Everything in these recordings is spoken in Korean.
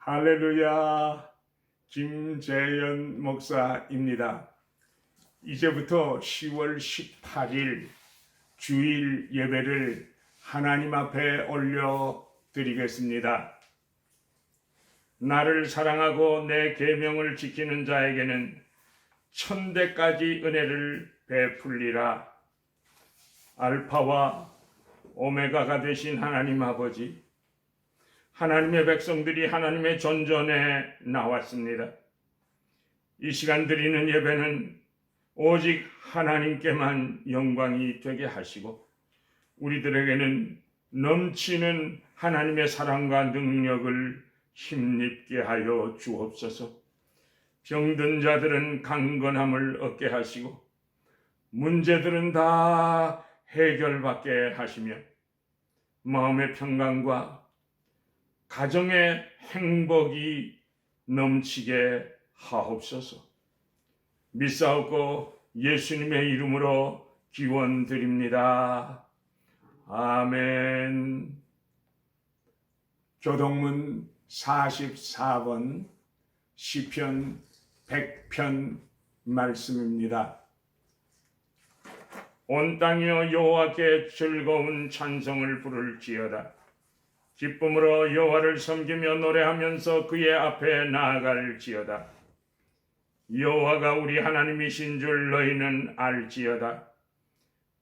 할렐루야. 김재현 목사입니다. 이제부터 10월 18일 주일 예배를 하나님 앞에 올려 드리겠습니다. 나를 사랑하고 내 계명을 지키는 자에게는 천대까지 은혜를 베풀리라. 알파와 오메가가 되신 하나님 아버지, 하나님의 백성들이 하나님의 전전에 나왔습니다. 이 시간 드리는 예배는 오직 하나님께만 영광이 되게 하시고 우리들에게는 넘치는 하나님의 사랑과 능력을 힘입게 하여 주옵소서. 병든 자들은 강건함을 얻게 하시고 문제들은 다 해결받게 하시며 마음의 평강과 가정의 행복이 넘치게 하옵소서. 믿사옵고 예수님의 이름으로 기원드립니다. 아멘. 교동문 44번 시편 100편 말씀입니다. 온 땅이여 여호와께 즐거운 찬송을 부를지어다. 기쁨으로 여호와를 섬기며 노래하면서 그의 앞에 나아갈지어다. 여호와가 우리 하나님이신 줄 너희는 알지어다.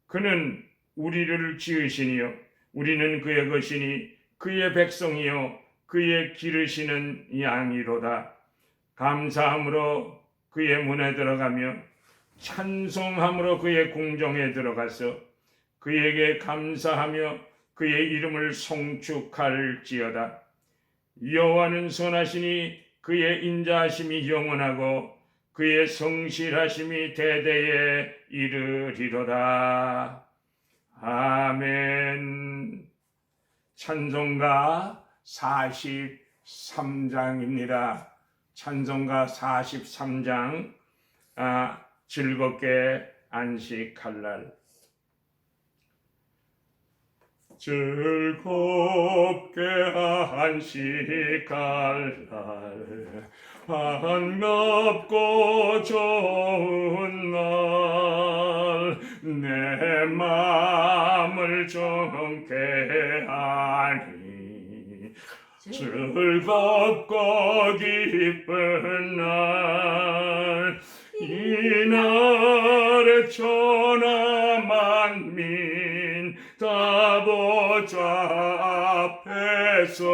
그는 우리를 지으시니요 우리는 그의 것이니 그의 백성이요 그의 기르시는 양이로다. 감사함으로 그의 문에 들어가며 찬송함으로 그의 궁정에 들어가서 그에게 감사하며 그의 이름을 송축할지어다. 여호와는 선하시니 그의 인자하심이 영원하고 그의 성실하심이 대대에 이르리로다. 아멘. 찬송가 43장입니다. 찬송가 43장 즐겁게 안식할 날. 즐겁게 안식할 날, 반갑고 좋은 날, 내 마음을 정케 하니 즐겁고 기쁜 날, 이날에 천하 만민 다 보좌 앞에서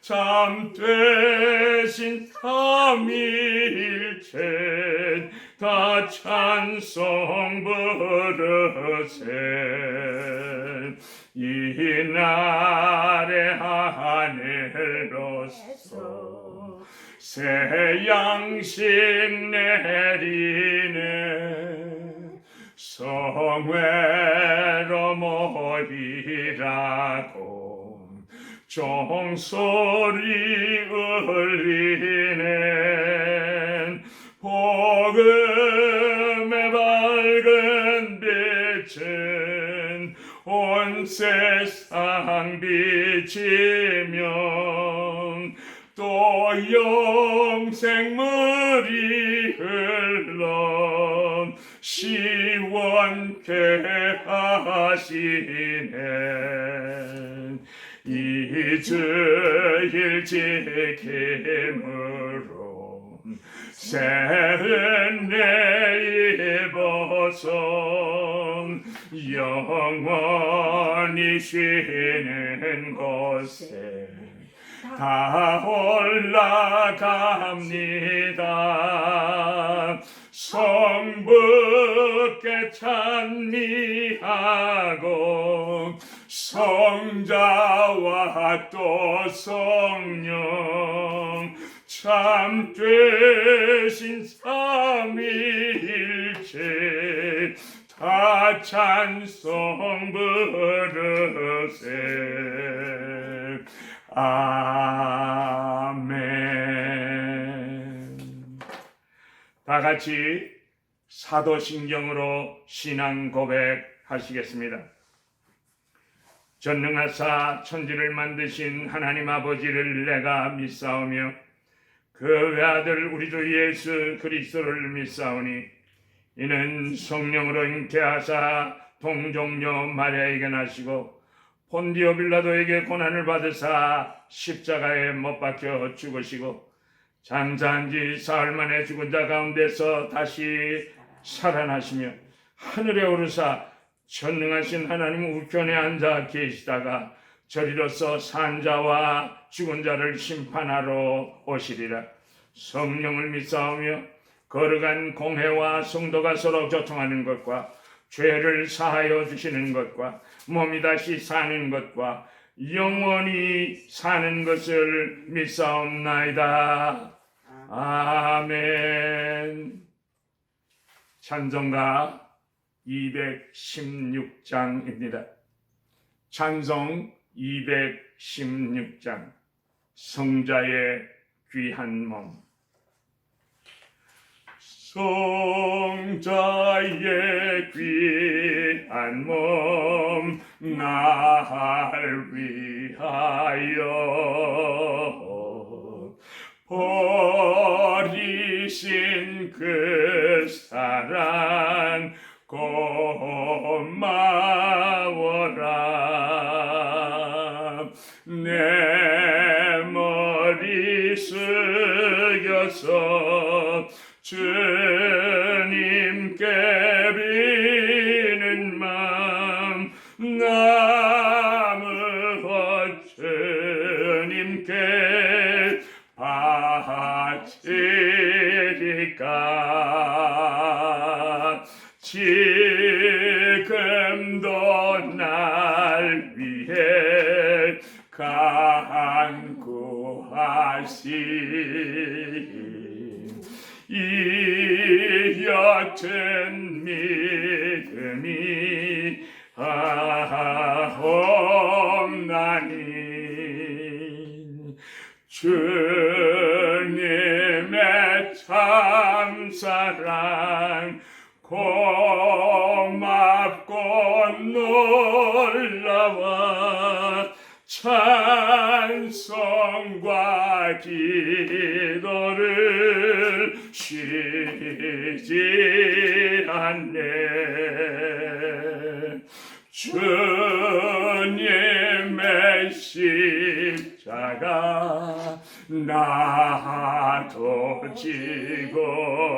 참되신 삼위일체 다 찬송 부르세. 이날의 하늘로서 새 양식 내리네. 성회로 모이라고 종소리 울리네. 복음의 밝은 빛은 온 세상 비치며 또 영생물이 흘러 시원케 하시네. 이 주일 지킴으로 새 은혜 입어서 영원히 쉬는 곳에 다 올라갑니다. 성부께 찬미하고 성자와 또 성령 참되신 삼위일체 다 찬송 부르세. 아멘. 다 같이 사도신경으로 신앙 고백하시겠습니다. 전능하사 천지를 만드신 하나님 아버지를 내가 믿사오며 그 외아들 우리 주 예수 그리스도를 믿사오니 이는 성령으로 잉태하사 동정녀 마리아에게 나시고 본디오 빌라도에게 고난을 받으사 십자가에 못 박혀 죽으시고 장사한 지 사흘 만에 죽은 자 가운데서 다시 살아나시며 하늘에 오르사 전능하신 하나님 우편에 앉아 계시다가 저리로서 산 자와 죽은 자를 심판하러 오시리라. 성령을 믿사오며 거룩한 공회와 성도가 서로 교통하는 것과 죄를 사하여 주시는 것과 몸이 다시 사는 것과 영원히 사는 것을 믿사옵나이다. 아멘. 찬송가 216장입니다. 찬송 216장 성자의 귀한 몸. 성자의 귀한 몸 날 위하여 버리신 그 사랑 고마워라. 내 머리 숙여서 주님께 비는 마음 나무 주님께 바치리까. 지금도 날 위해 간구하신 이 옅은 믿음이 없나니 주님의 참사랑 고맙고 놀라워 찬송과 기도를 쉬지 않네. 주님의 십자가 나도 지고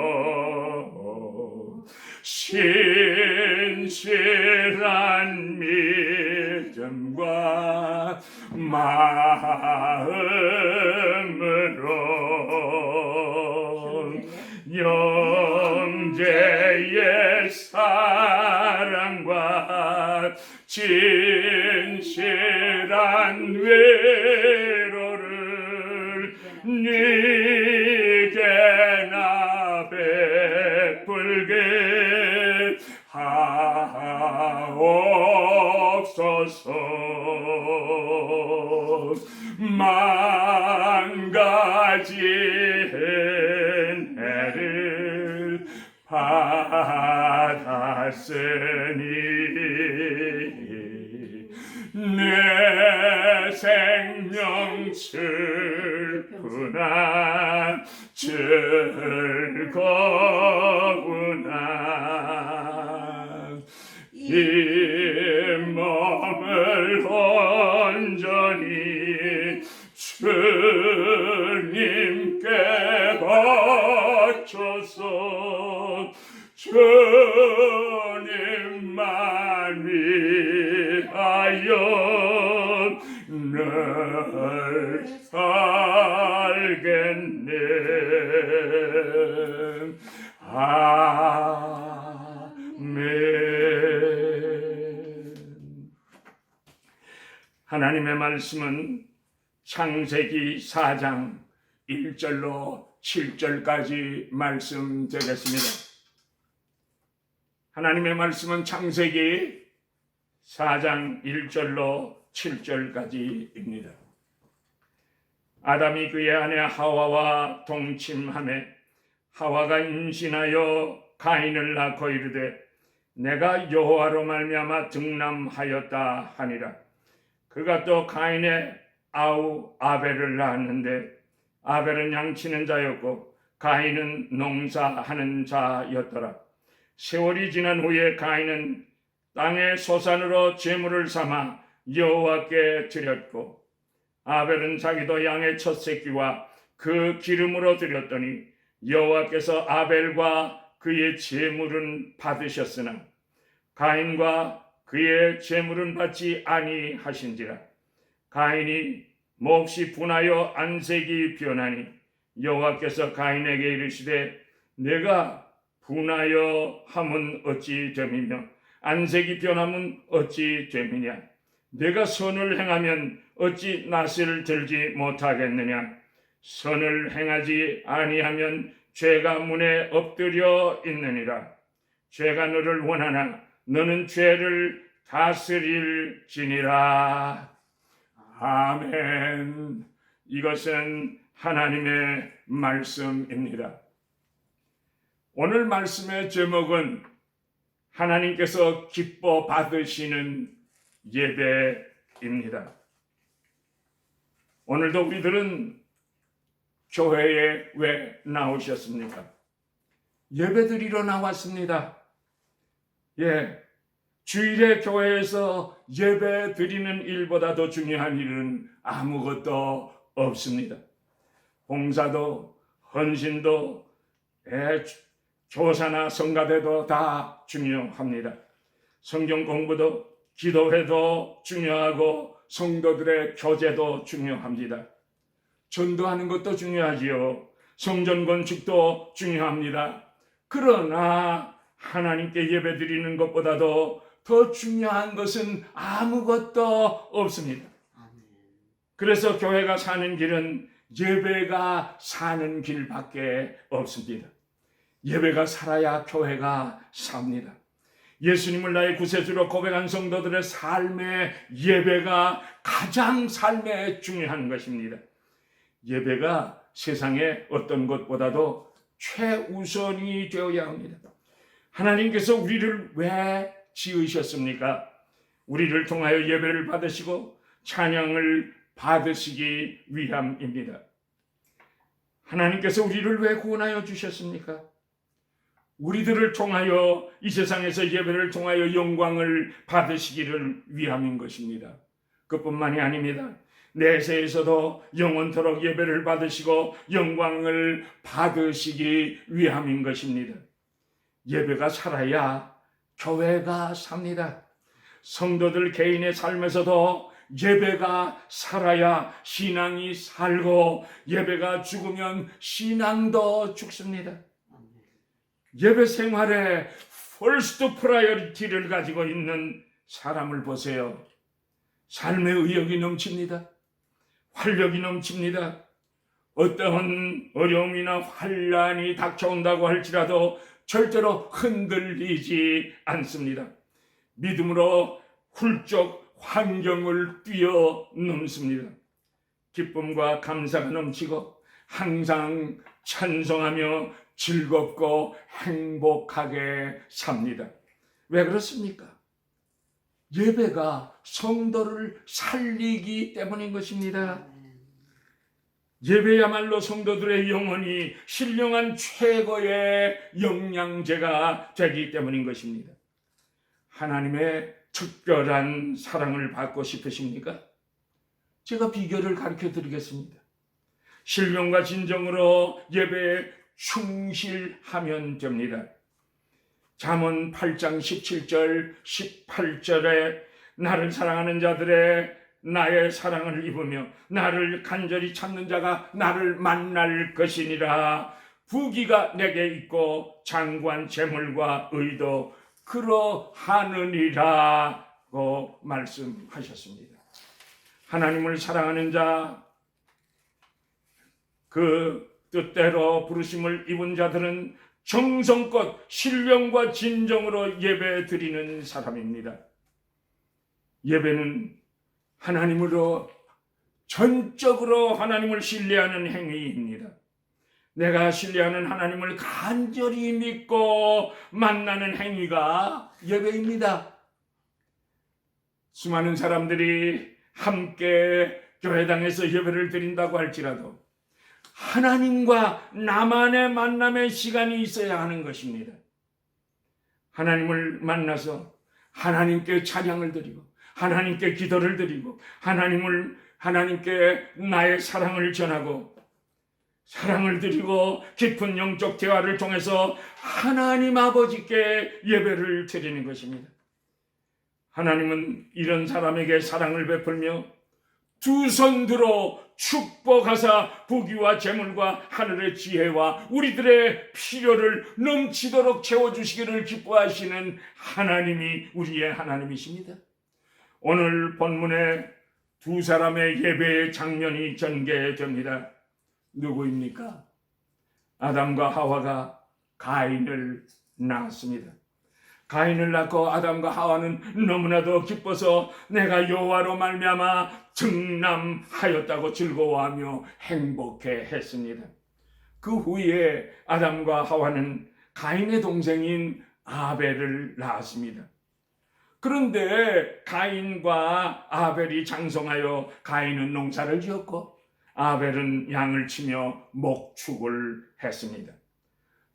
신실한 믿음과 마음으로 영제의 사랑과 진실한 위로를 네게 나 베풀게 하옵소서. 망가진 해를 받았으니 내 생명 슬프나 즐거우나 이 몸을 온전히 주님께 바쳐서 주님만 위하여 늘 살겠네. 아멘. 하나님의 말씀은 창세기 4장 1절로 7절까지 말씀드렸습니다. 하나님의 말씀은 창세기 4장 1절로 7절까지입니다. 아담이 그의 아내 하와와 동침하매 하와가 임신하여 가인을 낳고 이르되 내가 여호와로 말미암아 등남하였다 하니라. 그가 또 가인의 아우 아벨을 낳았는데 아벨은 양치는 자였고 가인은 농사하는 자였더라. 세월이 지난 후에 가인은 땅의 소산으로 제물을 삼아 여호와께 드렸고 아벨은 자기도 양의 첫 새끼와 그 기름으로 드렸더니 여호와께서 아벨과 그의 제물은 받으셨으나 가인과 그의 제물은 받지 아니하신지라. 가인이 몹시 분하여 안색이 변하니 여호와께서 가인에게 이르시되 내가 분하여 함은 어찌 됨이며 안색이 변함은 어찌 됨이냐. 내가 선을 행하면 어찌 낯을 들지 못하겠느냐. 선을 행하지 아니하면 죄가 문에 엎드려 있느니라. 죄가 너를 원하나 너는 죄를 다스릴지니라. 아멘. 이것은 하나님의 말씀입니다. 오늘 말씀의 제목은 하나님께서 기뻐 받으시는 예배입니다. 오늘도 우리들은 교회에 왜 나오셨습니까? 예배드리러 나왔습니다. 주일에 교회에서 예배 드리는 일보다 더 중요한 일은 아무것도 없습니다. 봉사도 헌신도 조사나 성가대도 다 중요합니다. 성경 공부도 기도회도 중요하고 성도들의 교제도 중요합니다. 전도하는 것도 중요하지요. 성전 건축도 중요합니다. 그러나 하나님께 예배드리는 것보다도 더 중요한 것은 아무것도 없습니다. 그래서 교회가 사는 길은 예배가 사는 길밖에 없습니다. 예배가 살아야 교회가 삽니다. 예수님을 나의 구세주로 고백한 성도들의 삶의 예배가 가장 삶에 중요한 것입니다. 예배가 세상의 어떤 것보다도 최우선이 되어야 합니다. 하나님께서 우리를 왜 지으셨습니까? 우리를 통하여 예배를 받으시고 찬양을 받으시기 위함입니다. 하나님께서 우리를 왜 구원하여 주셨습니까? 우리들을 통하여 이 세상에서 예배를 통하여 영광을 받으시기를 위함인 것입니다. 그뿐만이 아닙니다. 내세에서도 영원토록 예배를 받으시고 영광을 받으시기 위함인 것입니다. 예배가 살아야 교회가 삽니다. 성도들 개인의 삶에서도 예배가 살아야 신앙이 살고 예배가 죽으면 신앙도 죽습니다. 예배 생활에 first priority를 가지고 있는 사람을 보세요. 삶의 의욕이 넘칩니다. 활력이 넘칩니다. 어떠한 어려움이나 환난이 닥쳐온다고 할지라도 절대로 흔들리지 않습니다. 믿음으로 훌쩍 환경을 뛰어넘습니다. 기쁨과 감사가 넘치고 항상 찬송하며 즐겁고 행복하게 삽니다. 왜 그렇습니까? 예배가 성도를 살리기 때문인 것입니다. 예배야말로 성도들의 영혼이 신령한 최고의 영양제가 되기 때문인 것입니다. 하나님의 특별한 사랑을 받고 싶으십니까? 제가 비결을 가르쳐 드리겠습니다. 신령과 진정으로 예배에 충실하면 됩니다. 잠언 8장 17절 18절에 나를 사랑하는 자들의 나의 사랑을 입으며 나를 간절히 찾는 자가 나를 만날 것이니라. 부귀가 내게 있고 장관 재물과 의도 그러하느니라고 말씀하셨습니다. 하나님을 사랑하는 자, 그 뜻대로 부르심을 입은 자들은 정성껏 신령과 진정으로 예배 드리는 사람입니다. 예배는 하나님으로 전적으로 하나님을 신뢰하는 행위입니다. 내가 신뢰하는 하나님을 간절히 믿고 만나는 행위가 예배입니다. 수많은 사람들이 함께 교회당에서 예배를 드린다고 할지라도 하나님과 나만의 만남의 시간이 있어야 하는 것입니다. 하나님을 만나서 하나님께 찬양을 드리고 하나님께 기도를 드리고 하나님께 나의 사랑을 전하고 사랑을 드리고 깊은 영적 대화를 통해서 하나님 아버지께 예배를 드리는 것입니다. 하나님은 이런 사람에게 사랑을 베풀며 두 손 들어 축복하사 부귀와 재물과 하늘의 지혜와 우리들의 필요를 넘치도록 채워주시기를 기뻐하시는 하나님이 우리의 하나님이십니다. 오늘 본문에 두 사람의 예배의 장면이 전개됩니다. 누구입니까? 아담과 하와가 가인을 낳았습니다. 가인을 낳고 아담과 하와는 너무나도 기뻐서 내가 여호와로 말미암아 등남하였다고 즐거워하며 행복해했습니다. 그 후에 아담과 하와는 가인의 동생인 아벨을 낳았습니다. 그런데 가인과 아벨이 장성하여 가인은 농사를 지었고 아벨은 양을 치며 목축을 했습니다.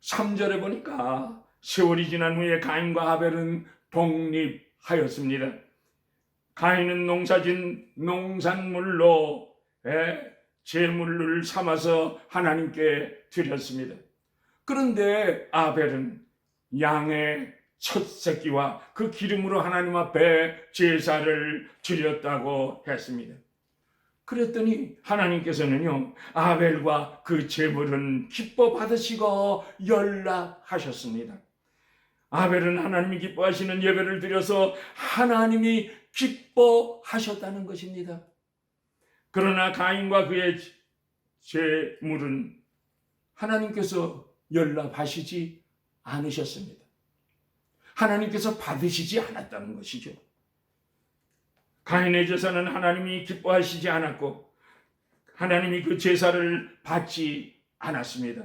3절에 보니까 세월이 지난 후에 가인과 아벨은 독립하였습니다. 가인은 농사진 농산물로 제물을 삼아서 하나님께 드렸습니다. 그런데 아벨은 양의 첫 새끼와 그 기름으로 하나님 앞에 제사를 드렸다고 했습니다. 그랬더니 하나님께서는요, 아벨과 그 제물은 기뻐 받으시고 연락하셨습니다. 아벨은 하나님이 기뻐하시는 예배를 드려서 하나님이 기뻐하셨다는 것입니다. 그러나 가인과 그의 제물은 하나님께서 연락하시지 않으셨습니다. 하나님께서 받으시지 않았다는 것이죠. 가인의 제사는 하나님이 기뻐하시지 않았고 하나님이 그 제사를 받지 않았습니다.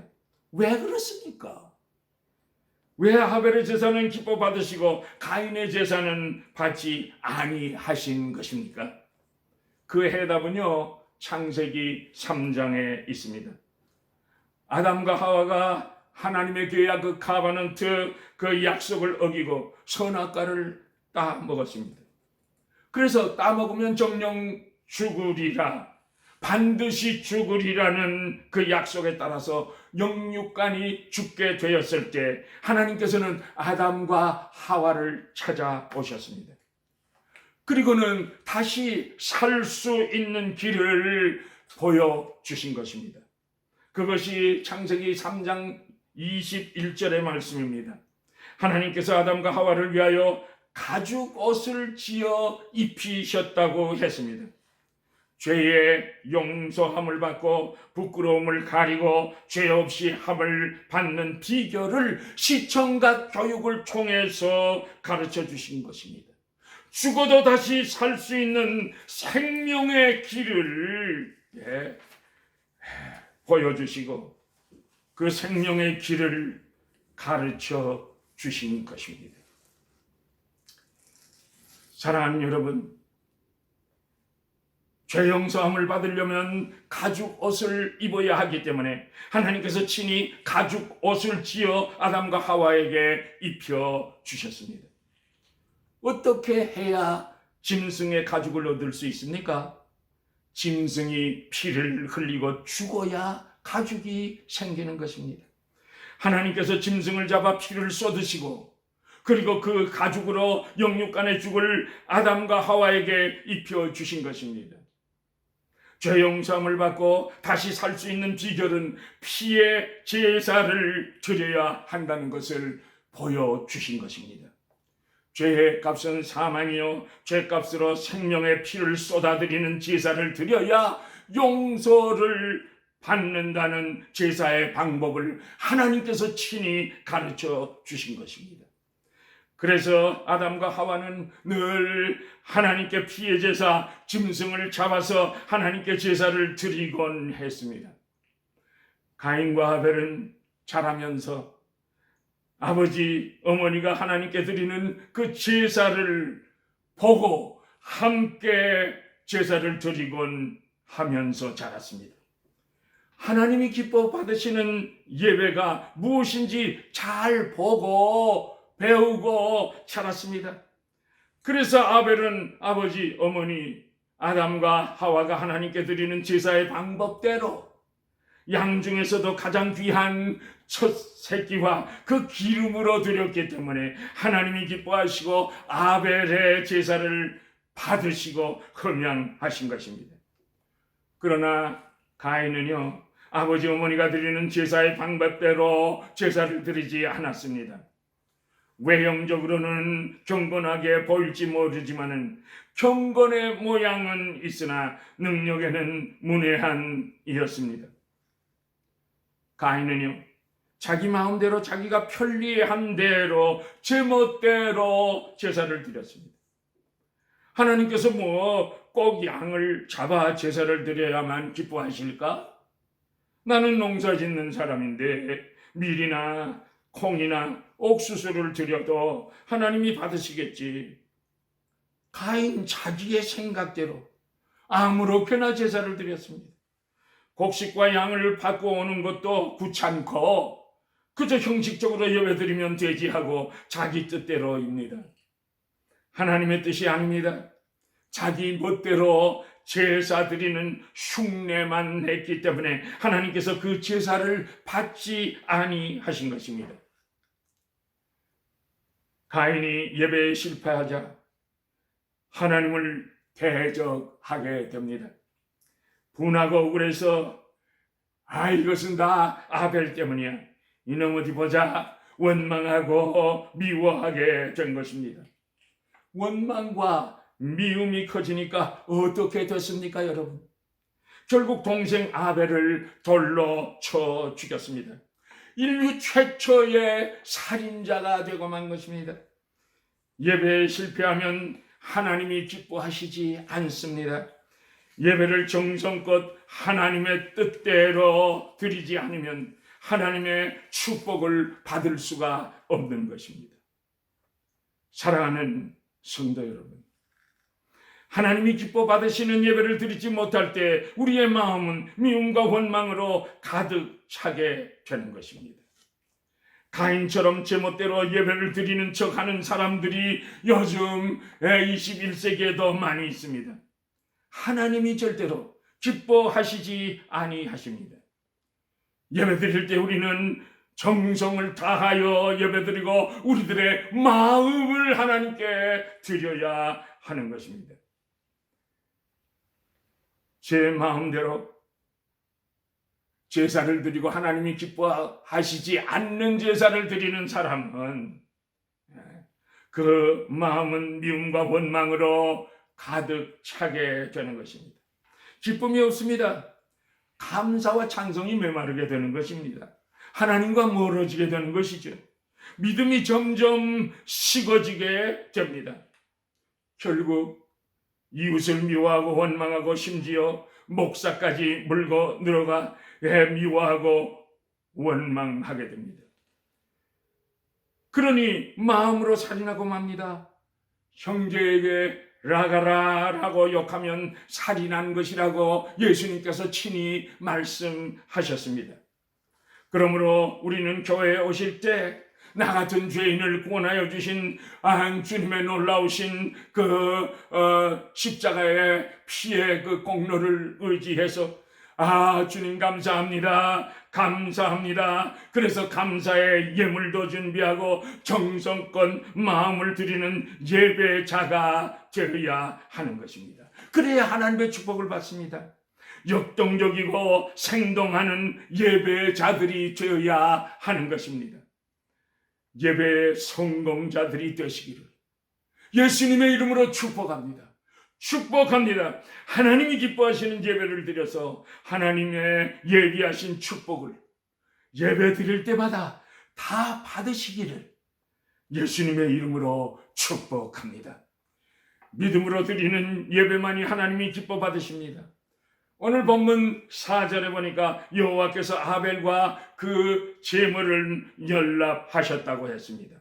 왜 그렇습니까? 왜 아벨의 제사는 기뻐 받으시고 가인의 제사는 받지 아니하신 것입니까? 그 해답은요, 창세기 3장에 있습니다. 아담과 하와가 하나님의 계약 그 카바넌트 그 약속을 어기고 선악과를 따먹었습니다. 그래서 따먹으면 정령 죽으리라, 반드시 죽으리라는 그 약속에 따라서 영육간이 죽게 되었을 때 하나님께서는 아담과 하와를 찾아오셨습니다. 그리고는 다시 살 수 있는 길을 보여주신 것입니다. 그것이 창세기 3장 21절의 말씀입니다. 하나님께서 아담과 하와를 위하여 가죽 옷을 지어 입히셨다고 했습니다. 죄의 용서함을 받고 부끄러움을 가리고 죄 없이 함을 받는 비결을 시청각 교육을 통해서 가르쳐 주신 것입니다. 죽어도 다시 살 수 있는 생명의 길을 보여주시고 그 생명의 길을 가르쳐 주신 것입니다. 사랑하는 여러분, 죄 용서함을 받으려면 가죽 옷을 입어야 하기 때문에 하나님께서 친히 가죽 옷을 지어 아담과 하와에게 입혀 주셨습니다. 어떻게 해야 짐승의 가죽을 얻을 수 있습니까? 짐승이 피를 흘리고 죽어야 가죽이 생기는 것입니다. 하나님께서 짐승을 잡아 피를 쏟으시고 그리고 그 가죽으로 영육간의 죽을 아담과 하와에게 입혀 주신 것입니다. 죄 용서함을 받고 다시 살 수 있는 비결은 피의 제사를 드려야 한다는 것을 보여주신 것입니다. 죄의 값은 사망이요 죄값으로 생명의 피를 쏟아드리는 제사를 드려야 용서를 받는다는 제사의 방법을 하나님께서 친히 가르쳐 주신 것입니다. 그래서 아담과 하와는 늘 하나님께 피의 제사, 짐승을 잡아서 하나님께 제사를 드리곤 했습니다. 가인과 아벨은 자라면서 아버지, 어머니가 하나님께 드리는 그 제사를 보고 함께 제사를 드리곤 하면서 자랐습니다. 하나님이 기뻐 받으시는 예배가 무엇인지 잘 보고 배우고 자랐습니다. 그래서 아벨은 아버지, 어머니 아담과 하와가 하나님께 드리는 제사의 방법대로 양 중에서도 가장 귀한 첫 새끼와 그 기름으로 드렸기 때문에 하나님이 기뻐하시고 아벨의 제사를 받으시고 흠양하신 것입니다. 그러나 가인은요, 아버지 어머니가 드리는 제사의 방법대로 제사를 드리지 않았습니다. 외형적으로는 경건하게 보일지 모르지만은 경건의 모양은 있으나 능력에는 문외한 이었습니다. 가인은요, 자기 마음대로 자기가 편리한 대로 제멋대로 제사를 드렸습니다. 하나님께서 꼭 양을 잡아 제사를 드려야만 기뻐하실까? 나는 농사 짓는 사람인데 밀이나 콩이나 옥수수를 드려도 하나님이 받으시겠지. 가인 자기의 생각대로 아무렇게나 제사를 드렸습니다. 곡식과 양을 받고 오는 것도 귀찮고 그저 형식적으로 예배드리면 되지 하고 자기 뜻대로입니다. 하나님의 뜻이 아닙니다. 자기 멋대로 제사 드리는 흉내만 냈기 때문에 하나님께서 그 제사를 받지 아니하신 것입니다. 가인이 예배에 실패하자 하나님을 대적하게 됩니다. 분하고 억울해서 이것은 다 아벨 때문이야. 이놈 어디 보자. 원망하고 미워하게 된 것입니다. 원망과 미움이 커지니까 어떻게 됐습니까, 여러분? 결국 동생 아벨을 돌로 쳐 죽였습니다. 인류 최초의 살인자가 되고 만 것입니다. 예배에 실패하면 하나님이 기뻐하시지 않습니다. 예배를 정성껏 하나님의 뜻대로 드리지 않으면 하나님의 축복을 받을 수가 없는 것입니다. 사랑하는 성도 여러분, 하나님이 기뻐 받으시는 예배를 드리지 못할 때 우리의 마음은 미움과 원망으로 가득 차게 되는 것입니다. 가인처럼 제멋대로 예배를 드리는 척하는 사람들이 요즘 21세기에도 많이 있습니다. 하나님이 절대로 기뻐하시지 아니하십니다. 예배 드릴 때 우리는 정성을 다하여 예배드리고 우리들의 마음을 하나님께 드려야 하는 것입니다. 제 마음대로 제사를 드리고 하나님이 기뻐하시지 않는 제사를 드리는 사람은 그 마음은 미움과 원망으로 가득 차게 되는 것입니다. 기쁨이 없습니다. 감사와 찬송이 메마르게 되는 것입니다. 하나님과 멀어지게 되는 것이죠. 믿음이 점점 식어지게 됩니다. 결국 이웃을 미워하고 원망하고 심지어 목사까지 물고 늘어가 미워하고 원망하게 됩니다. 그러니 마음으로 살인하고 맙니다. 형제에게 라가라라고 욕하면 살인한 것이라고 예수님께서 친히 말씀하셨습니다. 그러므로 우리는 교회에 오실 때 나 같은 죄인을 구원하여 주신 주님의 놀라우신 십자가의 피의 그 공로를 의지해서 주님 감사합니다. 감사합니다. 그래서 감사의 예물도 준비하고 정성껏 마음을 드리는 예배자가 되어야 하는 것입니다. 그래야 하나님의 축복을 받습니다. 역동적이고 생동하는 예배자들이 되어야 하는 것입니다. 예배의 성공자들이 되시기를 예수님의 이름으로 축복합니다. 축복합니다. 하나님이 기뻐하시는 예배를 드려서 하나님의 예비하신 축복을 예배 드릴 때마다 다 받으시기를 예수님의 이름으로 축복합니다. 믿음으로 드리는 예배만이 하나님이 기뻐 받으십니다. 오늘 본문 4절에 보니까 여호와께서 아벨과 그 제물을 연락하셨다고 했습니다.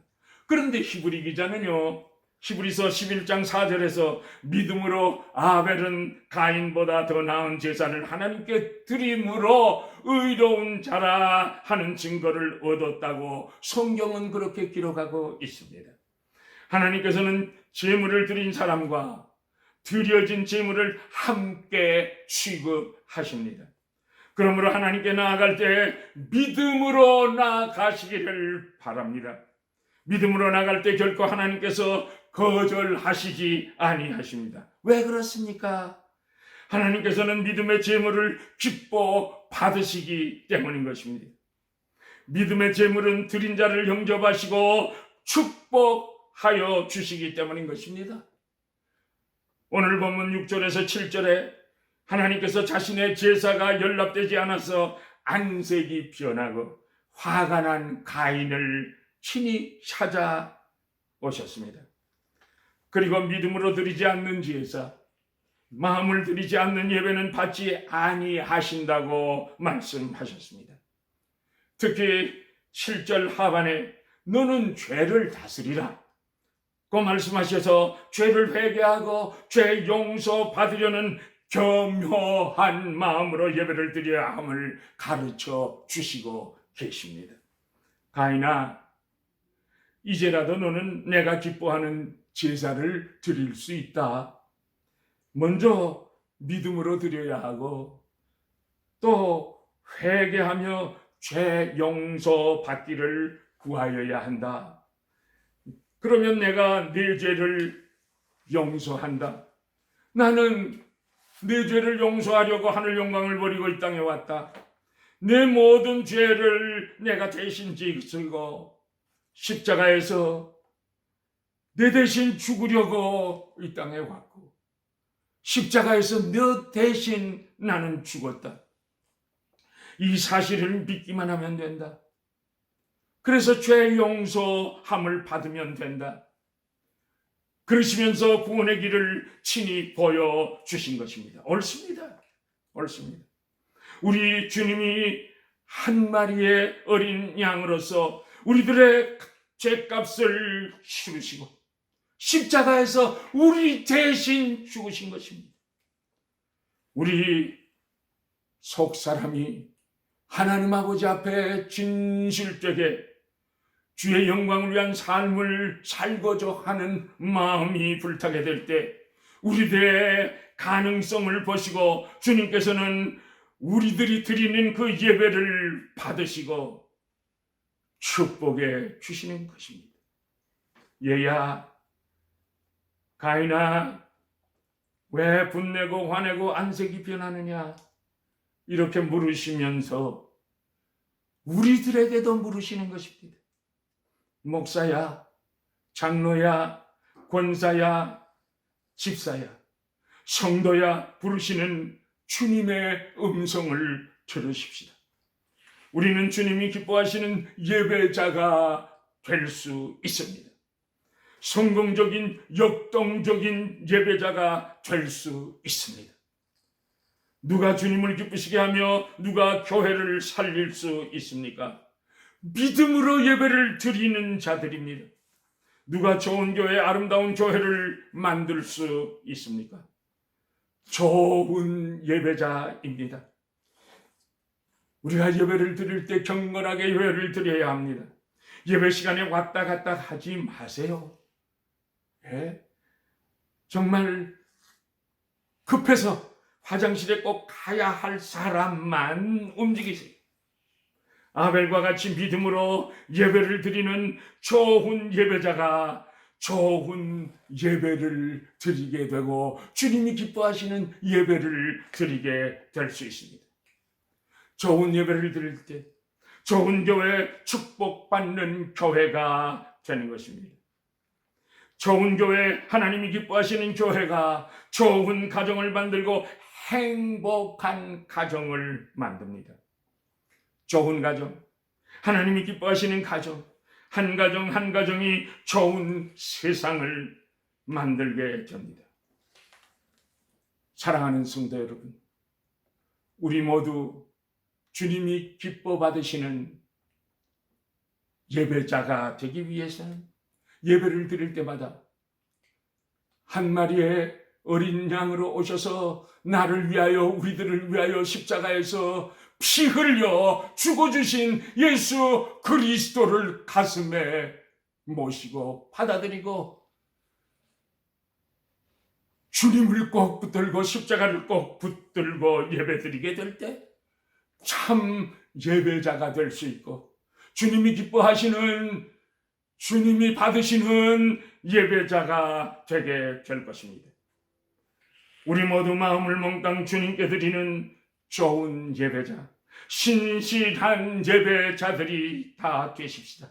그런데 히브리 기자는요, 히브리서 11장 4절에서 믿음으로 아벨은 가인보다 더 나은 제사를 하나님께 드림으로 의로운 자라 하는 증거를 얻었다고 성경은 그렇게 기록하고 있습니다. 하나님께서는 제물을 드린 사람과 드려진 제물을 함께 취급하십니다. 그러므로 하나님께 나아갈 때 믿음으로 나아가시기를 바랍니다. 믿음으로 나갈 때 결코 하나님께서 거절하시지 아니하십니다. 왜 그렇습니까? 하나님께서는 믿음의 제물을 기뻐 받으시기 때문인 것입니다. 믿음의 제물은 드린 자를 영접하시고 축복하여 주시기 때문인 것입니다. 오늘 본문 6절에서 7절에 하나님께서 자신의 제사가 연락되지 않아서 안색이 변하고 화가 난 가인을 친히 찾아오셨습니다. 그리고 믿음으로 드리지 않는 제사, 마음을 드리지 않는 예배는 받지 아니하신다고 말씀하셨습니다. 특히 7절 하반에 너는 죄를 다스리라 고 말씀하셔서 죄를 회개하고 죄 용서 받으려는 겸허한 마음으로 예배를 드려야 함을 가르쳐 주시고 계십니다. 가인아, 이제라도 너는 내가 기뻐하는 제사를 드릴 수 있다. 먼저 믿음으로 드려야 하고 또 회개하며 죄 용서 받기를 구하여야 한다. 그러면 내가 네 죄를 용서한다. 나는 네 죄를 용서하려고 하늘 영광을 버리고 이 땅에 왔다. 내 모든 죄를 내가 대신 지고 십자가에서 내 대신 죽으려고 이 땅에 왔고 십자가에서 너 대신 나는 죽었다. 이 사실을 믿기만 하면 된다. 그래서 죄 용서함을 받으면 된다. 그러시면서 구원의 길을 친히 보여주신 것입니다. 옳습니다. 옳습니다. 우리 주님이 한 마리의 어린 양으로서 우리들의 죄값을 치르시고 십자가에서 우리 대신 죽으신 것입니다. 우리 속사람이 하나님 아버지 앞에 진실되게 주의 영광을 위한 삶을 살고자 하는 마음이 불타게 될 때 우리들의 가능성을 보시고 주님께서는 우리들이 드리는 그 예배를 받으시고 축복해 주시는 것입니다. 얘야, 가인아, 왜 분내고 화내고 안색이 변하느냐? 이렇게 물으시면서 우리들에게도 물으시는 것입니다. 목사야, 장로야, 권사야, 집사야, 성도야 부르시는 주님의 음성을 들으십시다. 우리는 주님이 기뻐하시는 예배자가 될 수 있습니다. 성공적인 역동적인 예배자가 될 수 있습니다. 누가 주님을 기쁘시게 하며 누가 교회를 살릴 수 있습니까? 믿음으로 예배를 드리는 자들입니다. 누가 좋은 교회, 아름다운 교회를 만들 수 있습니까? 좋은 예배자입니다. 우리가 예배를 드릴 때 경건하게 예배를 드려야 합니다. 예배 시간에 왔다 갔다 하지 마세요. 예? 정말 급해서 화장실에 꼭 가야 할 사람만 움직이세요. 아벨과 같이 믿음으로 예배를 드리는 좋은 예배자가 좋은 예배를 드리게 되고 주님이 기뻐하시는 예배를 드리게 될 수 있습니다. 좋은 예배를 드릴 때 좋은 교회, 축복받는 교회가 되는 것입니다. 좋은 교회, 하나님이 기뻐하시는 교회가 좋은 가정을 만들고 행복한 가정을 만듭니다. 좋은 가정, 하나님이 기뻐하시는 가정, 한 가정 한 가정이 좋은 세상을 만들게 됩니다. 사랑하는 성도 여러분, 우리 모두 주님이 기뻐 받으시는 예배자가 되기 위해서는 예배를 드릴 때마다 한 마리의 어린 양으로 오셔서 나를 위하여 우리들을 위하여 십자가에서 피 흘려 죽어주신 예수 그리스도를 가슴에 모시고 받아들이고 주님을 꼭 붙들고 십자가를 꼭 붙들고 예배드리게 될 때 참 예배자가 될 수 있고 주님이 기뻐하시는, 주님이 받으시는 예배자가 되게 될 것입니다. 우리 모두 마음을 몽땅 주님께 드리는 좋은 예배자, 신실한 예배자들이 다 되십시다.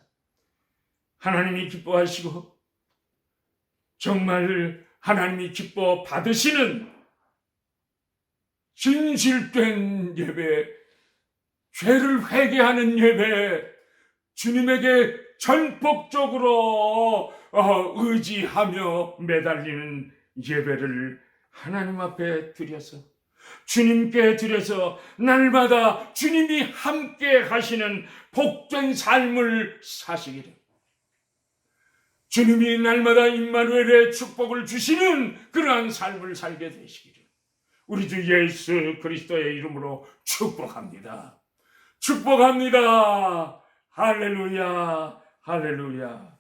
하나님이 기뻐하시고 정말 하나님이 기뻐 받으시는 진실된 예배, 죄를 회개하는 예배, 주님에게 전폭적으로 의지하며 매달리는 예배를 하나님 앞에 드려서, 주님께 드려서 날마다 주님이 함께 하시는 복된 삶을 사시기를, 주님이 날마다 임마누엘의 축복을 주시는 그러한 삶을 살게 되시기를 우리 주 예수 그리스도의 이름으로 축복합니다. 축복합니다. 할렐루야, 할렐루야.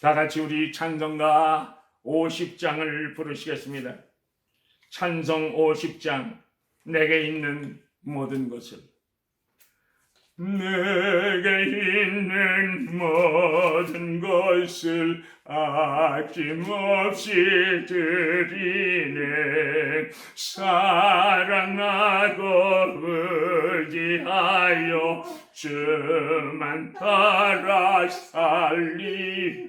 다 같이 우리 찬송가 50장을 부르시겠습니다. 찬송 50장, 내게 있는 모든 것을. 내게 있는 모든 것을 아낌없이 드리네. 사랑하고 의지하여 주만 따라 살리라.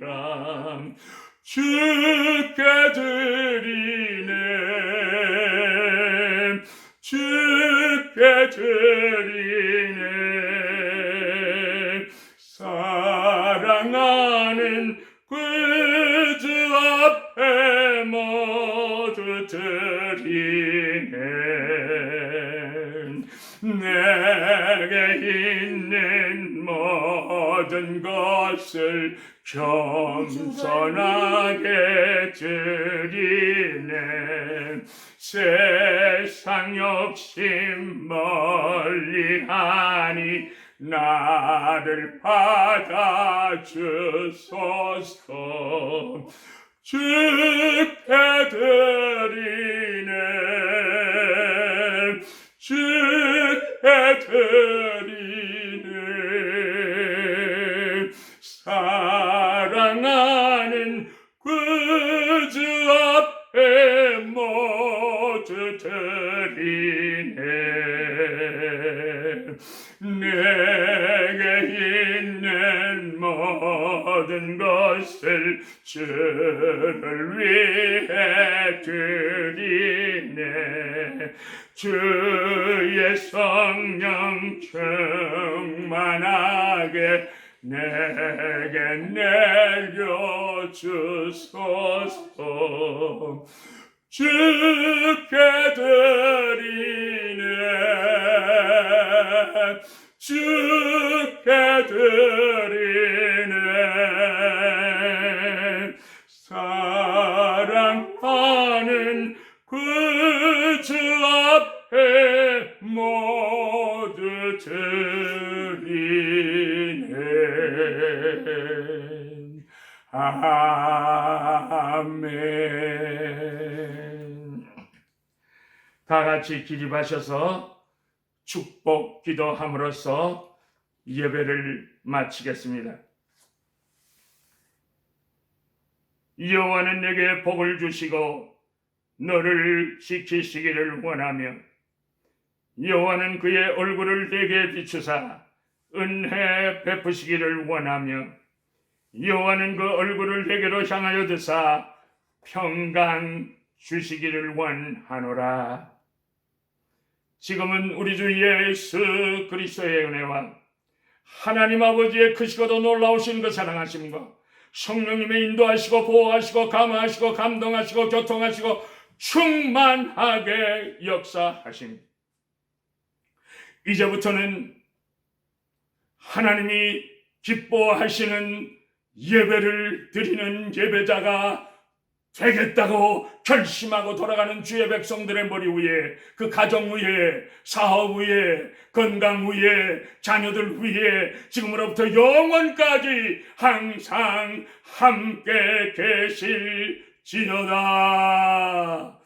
주께 드리네. 주께 드리네. 사랑하는 구주 앞에 모두 드리네. 내게 있는 모든 것을 겸손하게 드리네. 세상 욕심 멀리하니 나를 받아주소서. 주께 드리네. 주께 드리네. 사랑하는 구주 앞에 모두 드리네. 내게 있는 모든 것을 주를 위해 드리네. 주의 성령 충만하게 내게 내려주소서. 주께 드리네. 주께 드리네. 사랑하는 구주 앞에 모두 드리네. 아멘. 다 같이 기립하셔서 축복 기도함으로써 예배를 마치겠습니다. 여호와는 내게 복을 주시고 너를 지키시기를 원하며 여호와는 그의 얼굴을 내게 비추사 은혜 베푸시기를 원하며 여호와는 그 얼굴을 내게로 향하여 드사 평강 주시기를 원하노라. 지금은 우리 주 예수 그리스도의 은혜와 하나님 아버지의 크시고도 놀라우신 그 사랑하심과 성령님의 인도하시고 보호하시고 감화하시고 감동하시고 교통하시고 충만하게 역사하심, 이제부터는 하나님이 기뻐하시는 예배를 드리는 예배자가 되겠다고 결심하고 돌아가는 주의 백성들의 머리 위에, 그 가정 위에, 사업 위에, 건강 위에, 자녀들 위에 지금으로부터 영원까지 항상 함께 계실지어다.